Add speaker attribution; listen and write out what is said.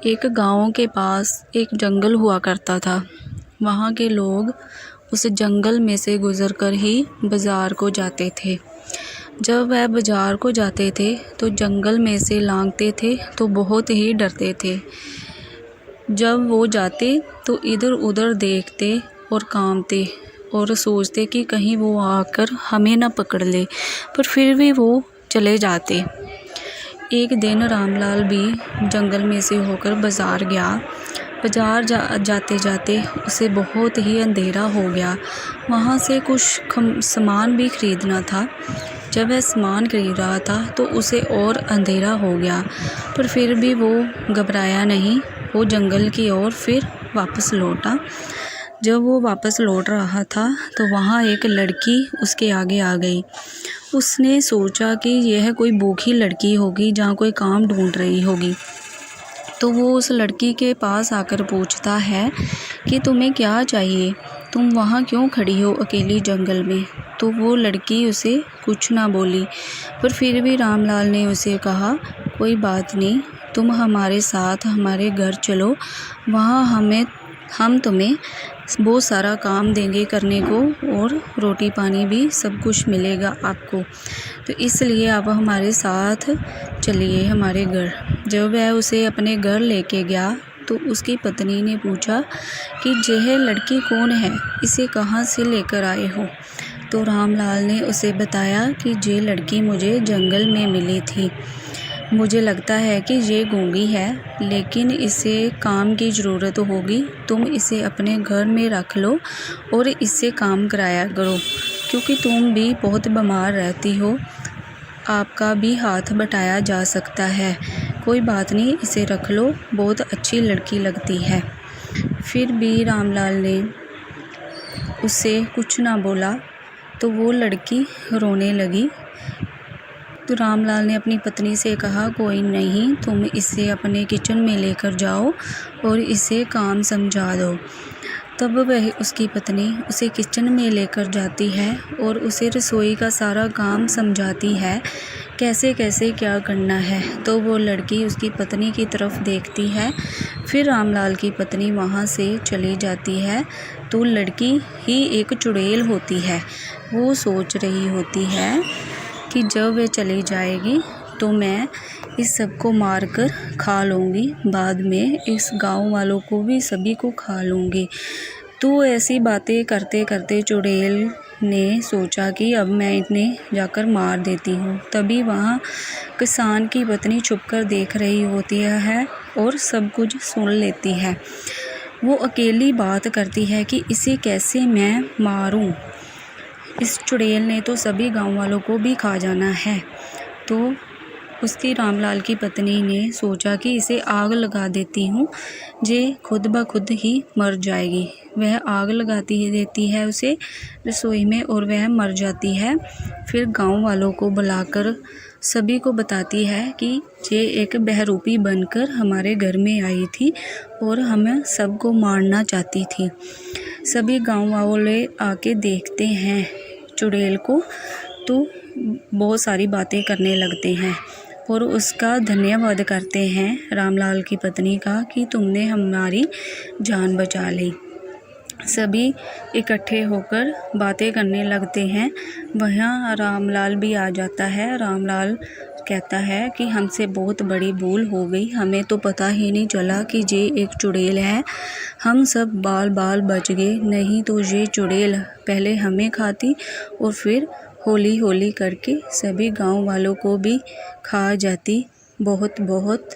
Speaker 1: एक गांव के पास एक जंगल हुआ करता था। वहाँ के लोग उस जंगल में से गुज़रकर ही बाज़ार को जाते थे। जब वह बाज़ार को जाते थे तो जंगल में से लांघते थे तो बहुत ही डरते थे। जब वो जाते तो इधर उधर देखते और कांपते और सोचते कि कहीं वो आकर हमें न पकड़ ले, पर फिर भी वो चले जाते। एक दिन रामलाल भी जंगल में से होकर बाज़ार गया। बाज़ार जाते जाते उसे बहुत ही अंधेरा हो गया। वहाँ से कुछ सामान भी ख़रीदना था। जब वह सामान खरीद रहा था तो उसे और अंधेरा हो गया, पर फिर भी वो घबराया नहीं। वो जंगल की ओर फिर वापस लौटा। जब वो वापस लौट रहा था तो वहाँ एक लड़की उसके आगे आ गई। उसने सोचा कि यह कोई भूखी लड़की होगी, जहाँ कोई काम ढूंढ रही होगी। तो वो उस लड़की के पास आकर पूछता है कि तुम्हें क्या चाहिए, तुम वहाँ क्यों खड़ी हो अकेली जंगल में। तो वो लड़की उसे कुछ ना बोली, पर फिर भी रामलाल ने उसे कहा, कोई बात नहीं, तुम हमारे साथ हमारे घर चलो, वहाँ हम तुम्हें बहुत सारा काम देंगे करने को और रोटी पानी भी सब कुछ मिलेगा आपको, तो इसलिए आप हमारे साथ चलिए हमारे घर। जब वह उसे अपने घर लेके गया तो उसकी पत्नी ने पूछा कि यह लड़की कौन है, इसे कहाँ से लेकर आए हो। तो रामलाल ने उसे बताया कि ये लड़की मुझे जंगल में मिली थी। मुझे लगता है कि ये गूंगी है, लेकिन इसे काम की ज़रूरत होगी। तुम इसे अपने घर में रख लो और इससे काम कराया करो, क्योंकि तुम भी बहुत बीमार रहती हो, आपका भी हाथ बटाया जा सकता है। कोई बात नहीं, इसे रख लो, बहुत अच्छी लड़की लगती है। फिर भी रामलाल ने उससे कुछ ना बोला तो वो लड़की रोने लगी। तो रामलाल ने अपनी पत्नी से कहा, कोई नहीं, तुम इसे अपने किचन में लेकर जाओ और इसे काम समझा दो। तब वह उसकी पत्नी उसे किचन में लेकर जाती है और उसे रसोई का सारा काम समझाती है, कैसे कैसे क्या करना है। तो वो लड़की उसकी पत्नी की तरफ देखती है। फिर रामलाल की पत्नी वहाँ से चली जाती है। तो लड़की ही एक चुड़ैल होती है। वो सोच रही होती है कि जब वे चली जाएगी तो मैं इस सबको मारकर खा लूँगी, बाद में इस गांव वालों को भी सभी को खा लूँगी। तो ऐसी बातें करते करते चुड़ैल ने सोचा कि अब मैं इन्हें जाकर मार देती हूँ। तभी वहाँ किसान की पत्नी छुपकर देख रही होती है और सब कुछ सुन लेती है। वो अकेली बात करती है कि इसे कैसे मैं मारूं, इस चुड़ैल ने तो सभी गांव वालों को भी खा जाना है। तो उसकी रामलाल की पत्नी ने सोचा कि इसे आग लगा देती हूँ, ये खुद ब खुद ही मर जाएगी। वह आग लगाती देती है उसे रसोई में और वह मर जाती है। फिर गांव वालों को बुलाकर सभी को बताती है कि ये एक बहरूपी बनकर हमारे घर में आई थी और हमें सबको मारना चाहती थी। सभी गांव वाले आके देखते हैं चुड़ैल को, तो बहुत सारी बातें करने लगते हैं और उसका धन्यवाद करते हैं रामलाल की पत्नी का कि तुमने हमारी जान बचा ली। सभी इकट्ठे होकर बातें करने लगते हैं। वहाँ रामलाल भी आ जाता है। रामलाल कहता है कि हमसे बहुत बड़ी भूल हो गई, हमें तो पता ही नहीं चला कि ये एक चुड़ैल है, हम सब बाल बाल बच गए, नहीं तो ये चुड़ैल पहले हमें खाती और फिर हौली हौली करके सभी गांव वालों को भी खा जाती। बहुत बहुत